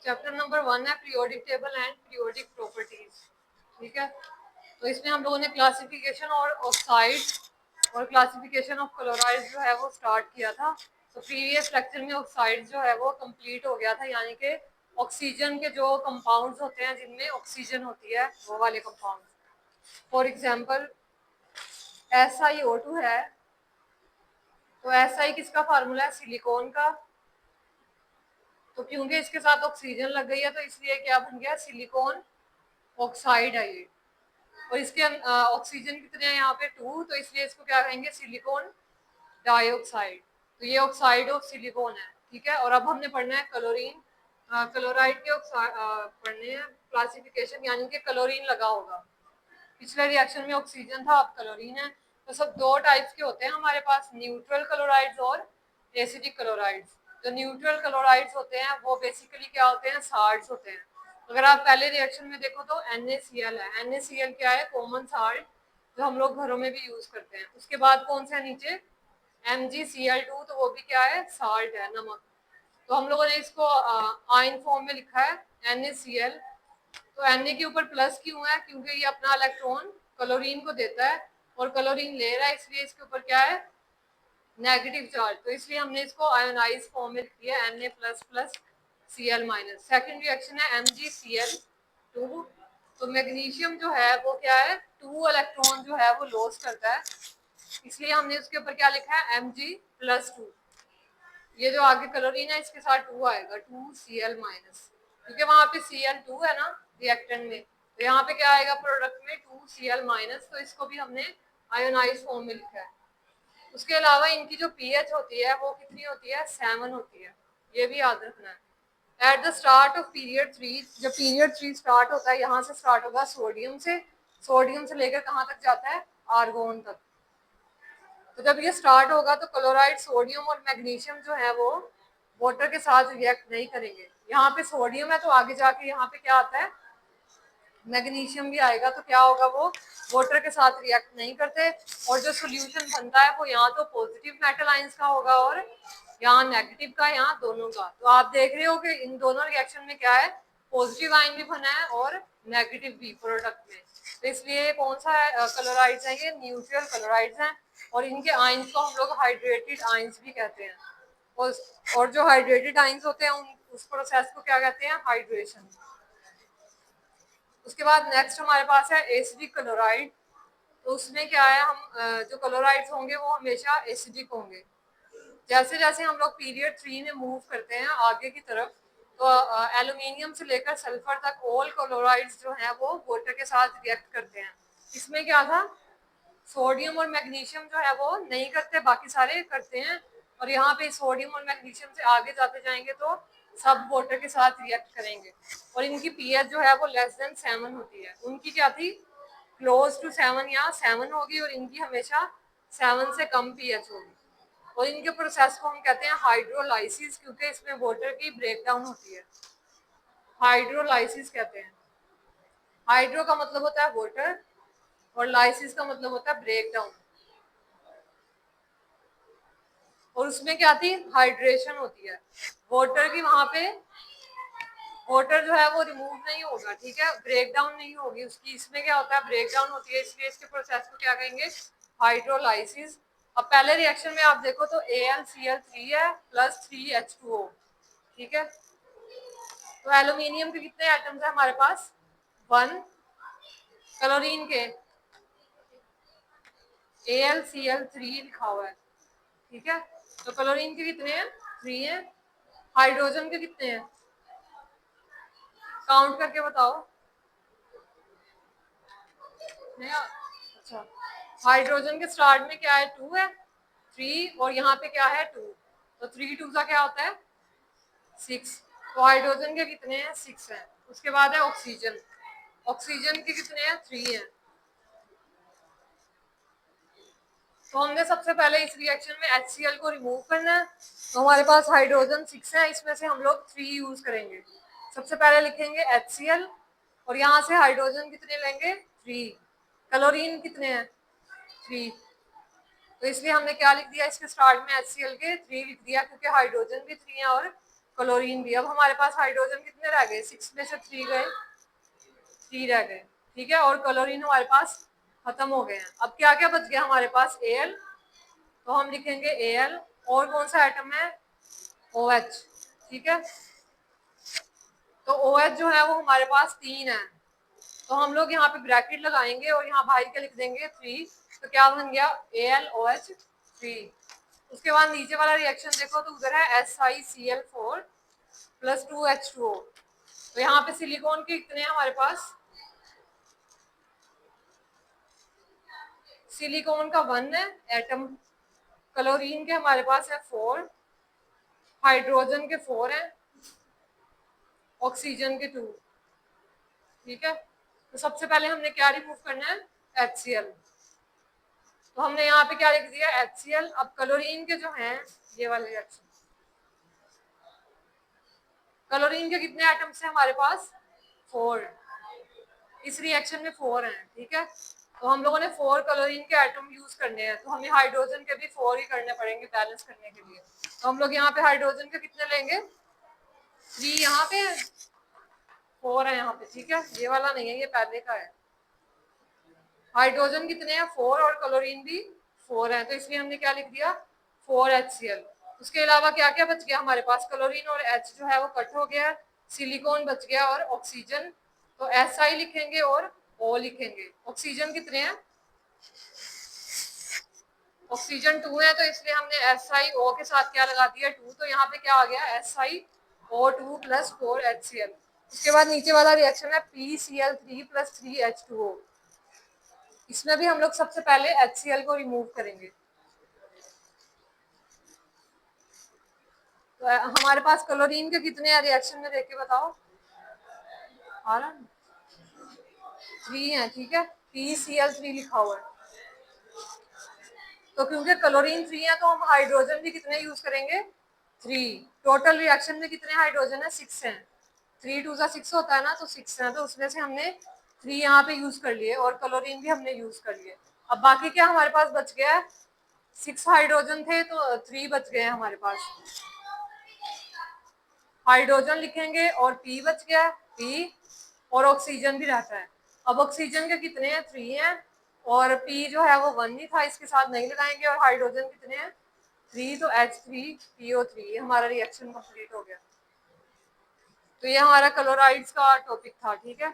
Chapter number 1 है periodic table and periodic properties. ठीक है, तो इसमें हम लोगों ने क्लासिफिकेशन और ऑक्साइड और क्लासिफिकेशन ऑफ क्लोराइड जो है वो स्टार्ट किया था। तो प्रीवियस लेक्चर में ऑक्साइड जो है वो कंप्लीट हो गया था, यानी कि ऑक्सीजन के जो कंपाउंड्स होते हैं जिनमें ऑक्सीजन होती है वो वाले कंपाउंड। फॉर एग्जांपल SiO2 है, तो Si किसका फार्मूला है? सिलिकॉन का। तो क्योंकि इसके साथ ऑक्सीजन लग गई है तो इसलिए क्या बन गया? सिलिकॉन ऑक्साइड है ये। और इसके ऑक्सीजन कितने हैं यहाँ पे? 2, तो इसलिए इसको क्या कहेंगे? Silicon dioxide. तो ये ऑक्साइड ऑफ सिलिकॉन है। ठीक है, और अब हमने पढ़ना है क्लोरीन क्लोराइड के पढ़ने हैं क्लासिफिकेशन, यानी कि क्लोरीन लगा होगा। पिछले रिएक्शन में ऑक्सीजन था, अब क्लोरीन है। तो सब दो टाइप्स के होते हैं हमारे पास, न्यूट्रल क्लोराइड्स और एसिडिक क्लोराइड्स। जो न्यूट्रल क्लोराइड्स होते हैं वो बेसिकली क्या होते हैं? साल्ट्स होते हैं। अगर आप पहले रिएक्शन में देखो तो NaCl है। NaCl क्या है? कॉमन साल्ट जो हम लोग घरों में भी यूज करते हैं। उसके बाद कौन सा है नीचे? MgCl2, तो वो भी क्या है? साल्ट है, नमक। तो हम लोगों ने इसको आयन फॉर्म में लिखा है NaCl। तो Na के ऊपर प्लस क्यों है? क्योंकि ये अपना इलेक्ट्रॉन क्लोरीन को देता है और क्लोरीन ले रहा है, इसलिए इसके ऊपर क्या है? Negative charge. तो इसलिए हमने इसको आयोनाइज फॉर्म में लिख दिया Na plus plus Cl minus. Second reaction है MgCl2। तो मैग्नीशियम जो है वो क्या है? 2 इलेक्ट्रॉन जो है वो लॉस करता है, इसलिए हमने उसके ऊपर क्या लिखा है? Mg+2। ये जो आगे क्लोरीन है इसके साथ 2 आएगा, 2Cl माइनस, क्योंकि वहां पे Cl2 है ना रिएक्टेंट में। तो यहाँ पे क्या आएगा प्रोडक्ट में? 2Cl minus. तो इसको भी हमने आयोनाइज फॉर्म में लिखा है। उसके अलावा इनकी जो pH होती है वो कितनी होती है? 7 होती है। ये भी याद रखना है। At the start of period 3, जब पीरियड 3 स्टार्ट होता है यहाँ से स्टार्ट होगा सोडियम से। सोडियम से लेकर कहाँ तक जाता है? आर्गोन तक। तो जब ये स्टार्ट होगा तो क्लोराइड, सोडियम और मैग्नीशियम जो है वो वाटर के साथ रिएक्ट नहीं करेंगे। यहाँ पे सोडियम है तो आगे जाके यहाँ पे क्या आता है? मैग्नीशियम भी आएगा। तो क्या होगा? वो वाटर के साथ रिएक्ट नहीं करते और जो सोल्यूशन बनता है वो यहाँ तो पॉजिटिव मेटल आयंस का होगा और यहाँ नेगेटिव का, यहाँ दोनों का। तो आप देख रहे हो कि इन दोनों रिएक्शन में क्या है? पॉजिटिव आयन भी बना है और नेगेटिव भी प्रोडक्ट में। तो इसलिए कौन सा क्लोराइड्स है? ये न्यूट्रल क्लोराइड्स हैं और इनके आयंस को हम लोग हाइड्रेटेड आयंस भी कहते हैं। और जो हाइड्रेटेड आयंस होते हैं उस प्रोसेस को क्या कहते हैं? हाइड्रेशन। उसके बाद नेक्स्ट हमारे पास है एसिडिक क्लोराइड। तो उसमें क्या है? हम जो क्लोराइड्स होंगे वो हमेशा एसिडिक होंगे। जैसे जैसे हम लोग पीरियड 3 में मूव करते हैं आगे की तरफ, तो एल्यूमिनियम से लेकर सल्फर तक ऑल क्लोराइड्स जो हैं वो वाटर के साथ रिएक्ट करते हैं। इसमें क्या था? सोडियम और मैग्नीशियम जो है वो नहीं करते, बाकी सारे करते हैं। और यहाँ पे सोडियम और मैग्नीशियम से आगे जाते जाएंगे तो सब वाटर के साथ रिएक्ट करेंगे। और इनकी pH जो है वो लेस देन 7 होती है। उनकी क्या थी? क्लोज टू 7 या 7 होगी, और इनकी हमेशा 7 से कम pH होगी। और इनके प्रोसेस को हम कहते हैं हाइड्रोलाइसिस, क्योंकि इसमें वाटर की ब्रेकडाउन होती है। हाइड्रोलाइसिस कहते हैं। हाइड्रो का मतलब होता है वाटर और लाइसिस का मतलब होता है ब्रेकडाउन। और उसमें क्या थी? हाइड्रेशन होती है। वाटर की वहां पे वाटर जो है वो रिमूव नहीं होगा, ठीक है, ब्रेकडाउन नहीं होगी उसकी। इसमें क्या होता है? ब्रेकडाउन होती है, इसलिए इसके प्रोसेस को क्या कहेंगे? हाइड्रोलाइसिस। अब पहले रिएक्शन में आप देखो तो AlCl3 है प्लस 3H2O। ठीक है, तो एल्यूमिनियम के कितने एटम्स है हमारे पास? 1। क्लोरीन के AlCl3 लिखा हुआ है। ठीक है, तो क्लोरीन के कितने हैं? 3 हैं। हाइड्रोजन के कितने हैं? काउंट करके बताओ। नहीं, अच्छा, हाइड्रोजन के स्टार्ट में क्या है? 2 है, 3, और यहाँ पे क्या है? 2। तो 3 2 का क्या होता है? 6। तो हाइड्रोजन के कितने हैं? 6 हैं। उसके बाद है ऑक्सीजन। ऑक्सीजन के कितने हैं? 3 हैं। तो हमने सबसे पहले इस रिएक्शन में HCl को रिमूव करना है। तो हमारे पास हाइड्रोजन 6 है, इसमें से हम लोग 3 यूज करेंगे। सबसे पहले लिखेंगे HCl और यहाँ से हाइड्रोजन कितने लेंगे? 3। क्लोरीन कितने हैं? 3। तो इसलिए हमने क्या लिख दिया? इसके स्टार्ट में HCl के 3 लिख दिया, क्योंकि हाइड्रोजन भी 3 है और क्लोरीन भी। अब हमारे पास हाइड्रोजन कितने रह गए, 6 में से 3 गए, 3 रह गए, ठीक है, और क्लोरीन हमारे पास खत्म हो गए हैं। अब क्या क्या बच गया हमारे पास, Al, तो हम लिखेंगे Al, और कौन सा एटम है, OH, ठीक है। तो OH जो है वो हमारे पास 3 है, तो हम लोग यहाँ पे ब्रैकेट लगाएंगे और यहाँ बाहर के लिख देंगे 3, तो क्या बन गया, AlOH3। उसके बाद नीचे वाला रिएक्शन देखो तो उधर है SiCl4 प्लस 2H2O। तो यहाँ पे सिलिकॉन के कितने हैं हमारे पास, सिलिकॉन का 1 है एटम, क्लोरीन के हमारे पास है 4, हाइड्रोजन के 4 हैं, ऑक्सीजन के 2, ठीक है। तो सबसे पहले हमने क्या रिमूव करना है, HCl, तो हमने यहाँ पे क्या लिख दिया, HCl। अब क्लोरीन के जो हैं, ये वाले रिएक्शन, क्लोरीन के कितने एटम्स हैं हमारे पास, 4, इस रिएक्शन में 4 हैं, ठीक है। तो हम लोगों ने 4 क्लोरीन के एटम यूज करने हैं, तो हमें हाइड्रोजन के भी 4 ही करने पड़ेंगे बैलेंस करने के लिए। तो हम लोग यहाँ पे हाइड्रोजन के कितने लेंगे, 3 यहाँ पे है, 4 है यहाँ पे, ठीक है, ये वाला नहीं है, ये पहले का है। हाइड्रोजन कितने हैं, 4, और क्लोरीन भी 4 है, तो इसलिए हमने क्या लिख दिया, 4HCl। उसके अलावा क्या क्या बच गया हमारे पास, क्लोरीन और H जो है वो कट हो गया, सिलिकॉन बच गया और ऑक्सीजन, तो Si लिखेंगे और O लिखेंगे। ऑक्सीजन कितने हैं, ऑक्सीजन 2 है, तो इसलिए हमने SiO के साथ क्या लगा दिया, 2, तो यहाँ पे क्या आ गया, SiO2 प्लस 4HCl। उसके बाद नीचे वाला रिएक्शन है PCl3 प्लस 3H2O। इसमें भी हम लोग सबसे पहले HCl को रिमूव करेंगे। तो हमारे पास क्लोरीन के कितने हैं रिएक्शन में, देख के बताओ, आ रहा 3 है, ठीक है, PCl3 लिखा हुआ है। तो क्योंकि क्लोरीन 3 है तो हम हाइड्रोजन भी कितने यूज करेंगे, 3। टोटल रिएक्शन में कितने हाइड्रोजन है, 6 हैं, 3 2 6 होता है ना, तो 6 है, तो उसमें से हमने 3 यहाँ पे यूज कर लिए और क्लोरीन भी हमने यूज कर लिए। अब बाकी क्या हमारे पास बच गया है, 6 हाइड्रोजन थे तो 3 बच गए हैं हमारे पास, हाइड्रोजन लिखेंगे और P बच गया, P, और ऑक्सीजन भी रहता है। अब ऑक्सीजन के कितने हैं, 3 हैं, और P जो है वो 1 ही था, इसके साथ नहीं लगाएंगे, और हाइड्रोजन कितने हैं, 3, तो H3PO3, हमारा रिएक्शन कंप्लीट हो गया। तो ये हमारा क्लोराइड्स का टॉपिक था, ठीक है।